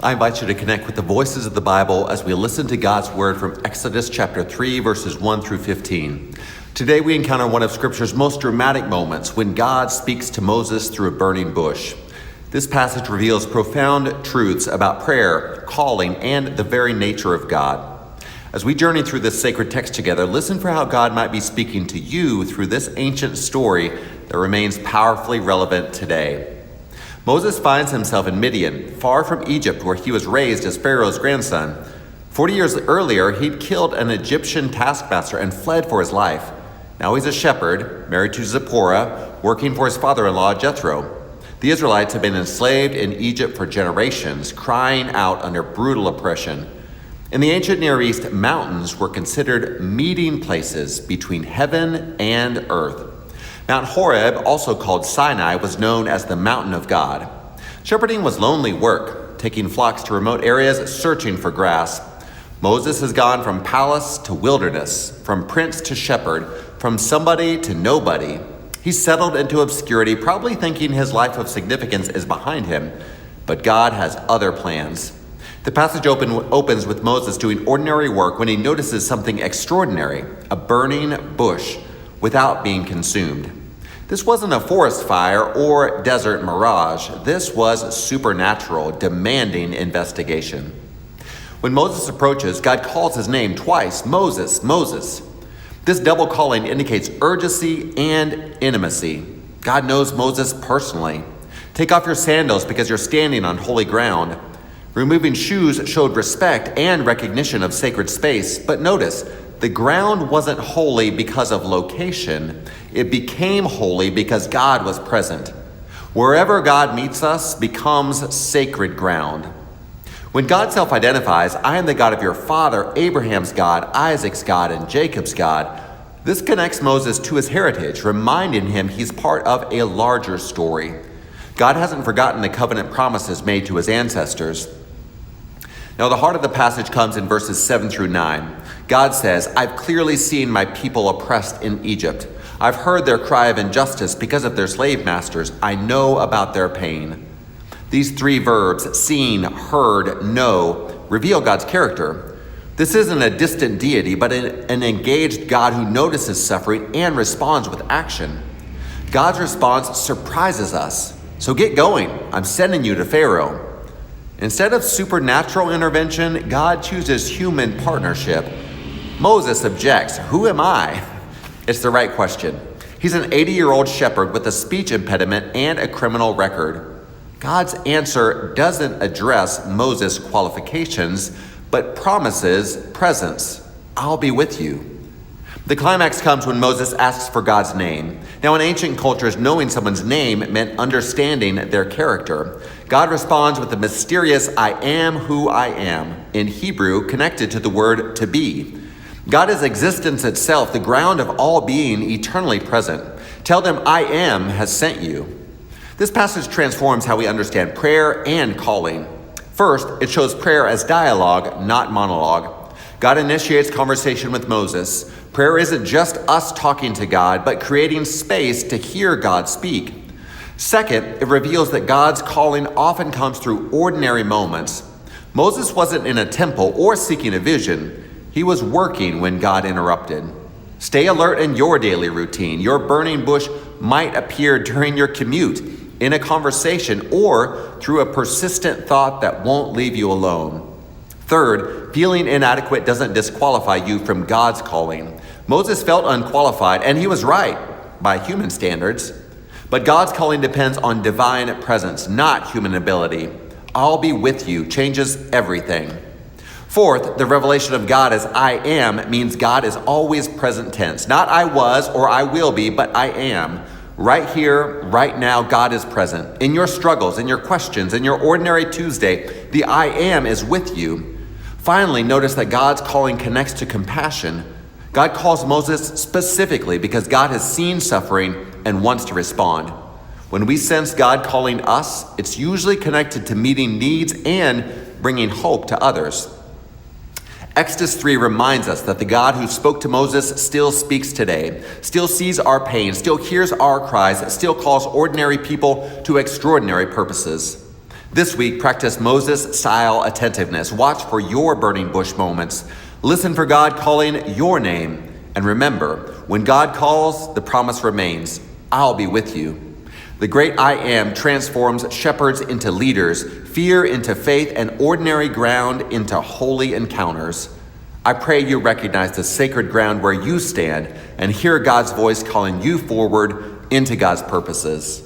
I invite you to connect with the voices of the Bible as we listen to God's word from Exodus chapter 3, verses 1 through 15. Today we encounter one of Scripture's most dramatic moments when God speaks to Moses through a burning bush. This passage reveals profound truths about prayer, calling, and the very nature of God. As we journey through this sacred text together, listen for how God might be speaking to you through this ancient story that remains powerfully relevant today. Moses finds himself in Midian, far from Egypt, where he was raised as Pharaoh's grandson. 40 years earlier, he'd killed an Egyptian taskmaster and fled for his life. Now he's a shepherd, married to Zipporah, working for his father-in-law, Jethro. The Israelites had been enslaved in Egypt for generations, crying out under brutal oppression. In the ancient Near East, mountains were considered meeting places between heaven and earth. Mount Horeb, also called Sinai, was known as the mountain of God. Shepherding was lonely work, taking flocks to remote areas, searching for grass. Moses has gone from palace to wilderness, from prince to shepherd, from somebody to nobody. He's settled into obscurity, probably thinking his life of significance is behind him, but God has other plans. The passage opens with Moses doing ordinary work when he notices something extraordinary, a burning bush, without being consumed. This wasn't a forest fire or desert mirage. This was supernatural, demanding investigation. When Moses approaches, God calls his name twice, Moses, Moses. This double calling indicates urgency and intimacy. God knows Moses personally. Take off your sandals because you're standing on holy ground. Removing shoes showed respect and recognition of sacred space. But notice, the ground wasn't holy because of location. It became holy because God was present. Wherever God meets us becomes sacred ground. When God self-identifies, I am the God of your father, Abraham's God, Isaac's God, and Jacob's God, this connects Moses to his heritage, reminding him he's part of a larger story. God hasn't forgotten the covenant promises made to his ancestors. Now, the heart of the passage comes in verses 7 through 9. God says, I've clearly seen my people oppressed in Egypt. I've heard their cry of injustice because of their slave masters. I know about their pain. These three verbs, seen, heard, know, reveal God's character. This isn't a distant deity, but an engaged God who notices suffering and responds with action. God's response surprises us. So get going. I'm sending you to Pharaoh. Instead of supernatural intervention, God chooses human partnership. Moses objects, who am I? It's the right question. He's an 80-year-old shepherd with a speech impediment and a criminal record. God's answer doesn't address Moses' qualifications, but promises presence. I'll be with you. The climax comes when Moses asks for God's name. Now, in ancient cultures, knowing someone's name meant understanding their character. God responds with the mysterious I am who I am, in Hebrew connected to the word to be. God is existence itself, the ground of all being, eternally present. Tell them I am has sent you. This passage transforms how we understand prayer and calling. First, it shows prayer as dialogue, not monologue. God initiates conversation with Moses. Prayer isn't just us talking to God, but creating space to hear God speak. Second, it reveals that God's calling often comes through ordinary moments. Moses wasn't in a temple or seeking a vision. He was working when God interrupted. Stay alert in your daily routine. Your burning bush might appear during your commute, in a conversation, or through a persistent thought that won't leave you alone. Third, feeling inadequate doesn't disqualify you from God's calling. Moses felt unqualified, and he was right by human standards. But God's calling depends on divine presence, not human ability. I'll be with you changes everything. Fourth, the revelation of God as I am means God is always present tense. Not I was or I will be, but I am. Right here, right now, God is present. In your struggles, in your questions, in your ordinary Tuesday, the I am is with you. Finally, notice that God's calling connects to compassion. God calls Moses specifically because God has seen suffering and wants to respond. When we sense God calling us, it's usually connected to meeting needs and bringing hope to others. Exodus 3 reminds us that the God who spoke to Moses still speaks today, still sees our pain, still hears our cries, still calls ordinary people to extraordinary purposes. This week, practice Moses-style attentiveness. Watch for your burning bush moments. Listen for God calling your name. And remember, when God calls, the promise remains, I'll be with you. The great I Am transforms shepherds into leaders, fear into faith, and ordinary ground into holy encounters. I pray you recognize the sacred ground where you stand and hear God's voice calling you forward into God's purposes.